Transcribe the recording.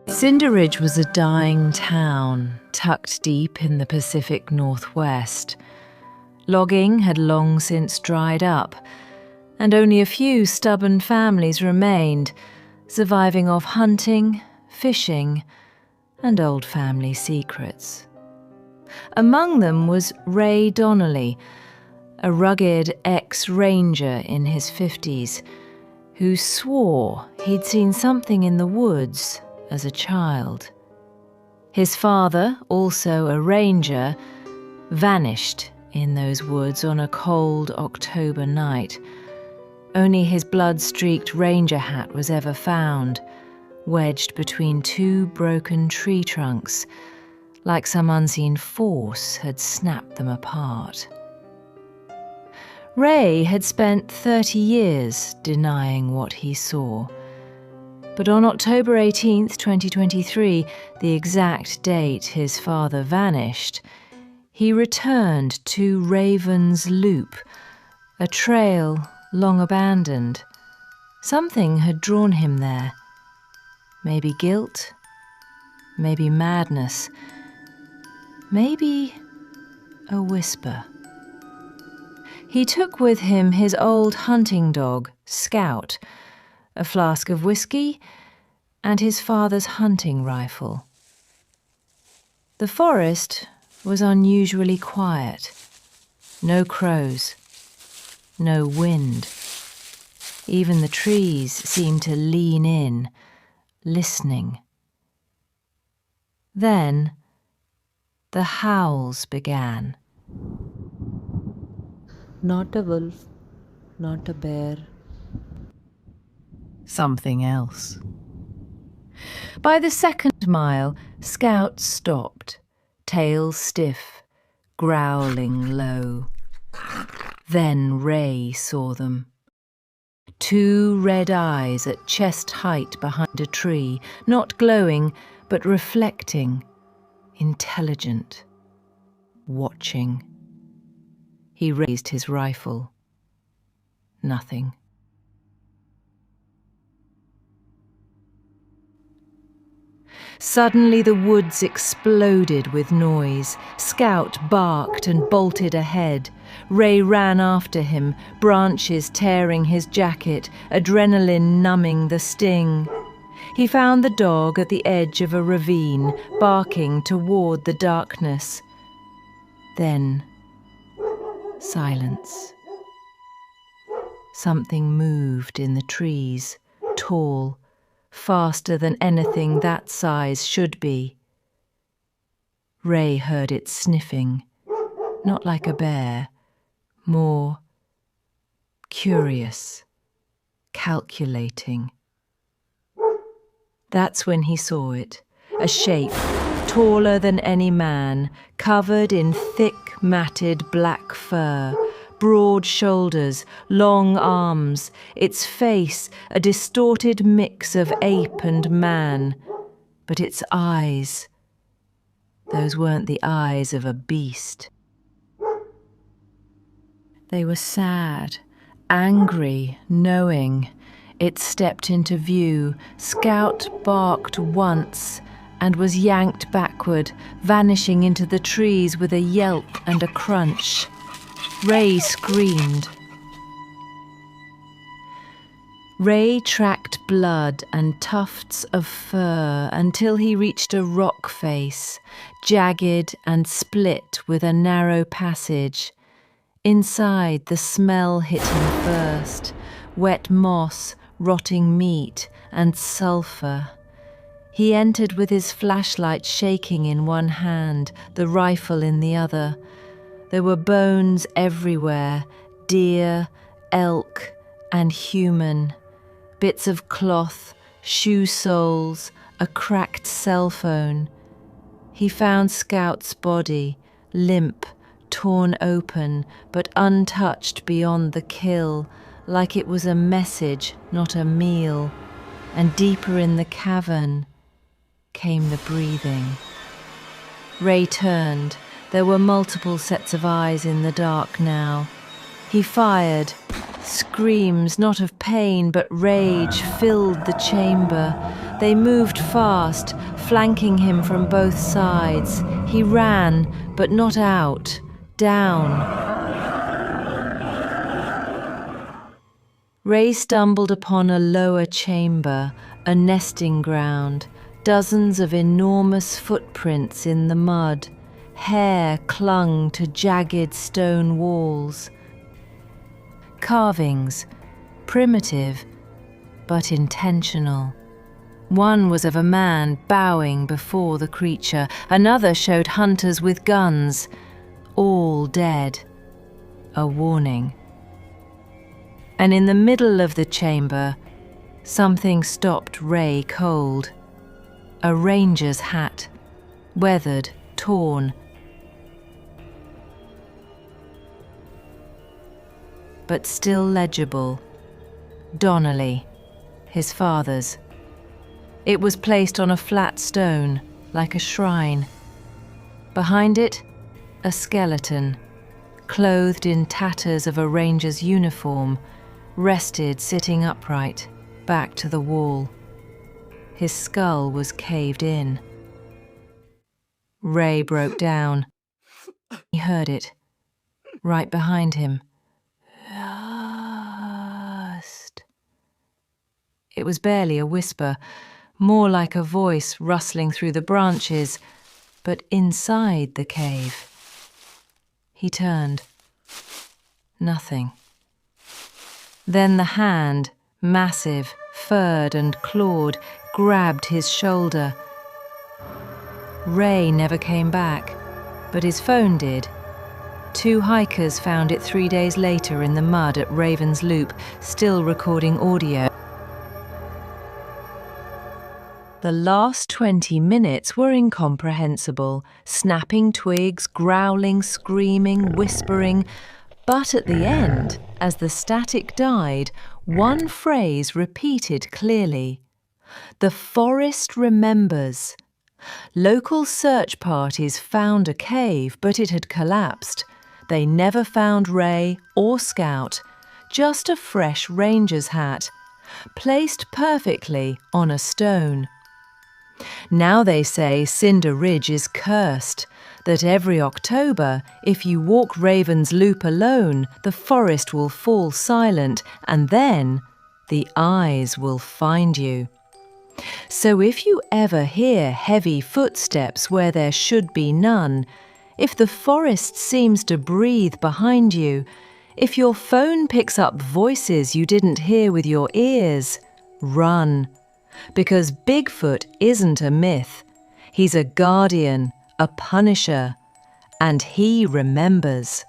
Cinderidge was a dying town tucked deep in the Pacific Northwest. Logging had long since dried up, and only a few stubborn families remained, surviving off hunting, fishing, and old family secrets. Among them was Ray Donnelly, a rugged ex-ranger in his 50s, who swore he'd seen something in the woods as a child. His father, also a ranger, vanished in those woods on a cold October night. Only his blood-streaked ranger hat was ever found, wedged between two broken tree trunks, like some unseen force had snapped them apart. Ray had spent 30 years denying what he saw. But on October 18th, 2023, the exact date his father vanished, he returned to Raven's Loop, a trail long abandoned. Something had drawn him there. Maybe guilt, maybe madness, maybe a whisper. He took with him his old hunting dog, Scout, a flask of whiskey, and his father's hunting rifle. The forest was unusually quiet. No crows, no wind. Even the trees seemed to lean in, listening. Then the howls began. Not a wolf, not a bear. Something else. By the second mile, Scout stopped, tail stiff, growling low. Then Ray saw them. Two red eyes at chest height behind a tree, not glowing, but reflecting, intelligent, watching. He raised his rifle. Nothing. Suddenly the woods exploded with noise. Scout barked and bolted ahead. Ray ran after him, branches tearing his jacket, adrenaline numbing the sting. He found the dog at the edge of a ravine, barking toward the darkness. Then silence. Something moved in the trees, tall, faster than anything that size should be. Ray heard it sniffing, not like a bear, more curious, calculating. That's when he saw it, a shape taller than any man, covered in thick, matted black fur, broad shoulders, long arms, its face a distorted mix of ape and man. But its eyes, those weren't the eyes of a beast. They were sad, angry, knowing. It stepped into view. Scout barked once and was yanked backward, vanishing into the trees with a yelp and a crunch. Ray screamed. Ray tracked blood and tufts of fur until he reached a rock face, jagged and split with a narrow passage. Inside, the smell hit him first, wet moss, rotting meat, and sulphur. He entered with his flashlight shaking in one hand, the rifle in the other. There were bones everywhere, deer, elk, and human. Bits of cloth, shoe soles, a cracked cell phone. He found Scout's body, limp, torn open, but untouched beyond the kill, like it was a message, not a meal. And deeper in the cavern came the breathing. Ray turned. There were multiple sets of eyes in the dark now. He fired. Screams, not of pain, but rage, filled the chamber. They moved fast, flanking him from both sides. He ran, but not out, down. Ray stumbled upon a lower chamber, a nesting ground, dozens of enormous footprints in the mud. Hair clung to jagged stone walls. Carvings, primitive, but intentional. One was of a man bowing before the creature. Another showed hunters with guns, all dead. A warning. And in the middle of the chamber, something stopped Ray cold. A ranger's hat, weathered, torn. But still legible. Donnelly, his father's. It was placed on a flat stone, like a shrine. Behind it, a skeleton, clothed in tatters of a ranger's uniform, rested sitting upright, back to the wall. His skull was caved in. Ray broke down. He heard it, right behind him. Lost. It was barely a whisper, more like a voice rustling through the branches, but inside the cave. He turned. Nothing. Then the hand, massive, furred and clawed, grabbed his shoulder. Ray never came back, but his phone did. 2 hikers found it 3 days later in the mud at Raven's Loop, still recording audio. The last 20 minutes were incomprehensible, snapping twigs, growling, screaming, whispering. But at the end, as the static died, one phrase repeated clearly. The forest remembers. Local search parties found a cave, but it had collapsed. They never found Ray or Scout, just a fresh ranger's hat, placed perfectly on a stone. Now they say Cinderidge is cursed, that every October, if you walk Raven's Loop alone, the forest will fall silent, and then the eyes will find you. So if you ever hear heavy footsteps where there should be none, if the forest seems to breathe behind you, if your phone picks up voices you didn't hear with your ears, run. Because Bigfoot isn't a myth. He's a guardian, a punisher, and he remembers.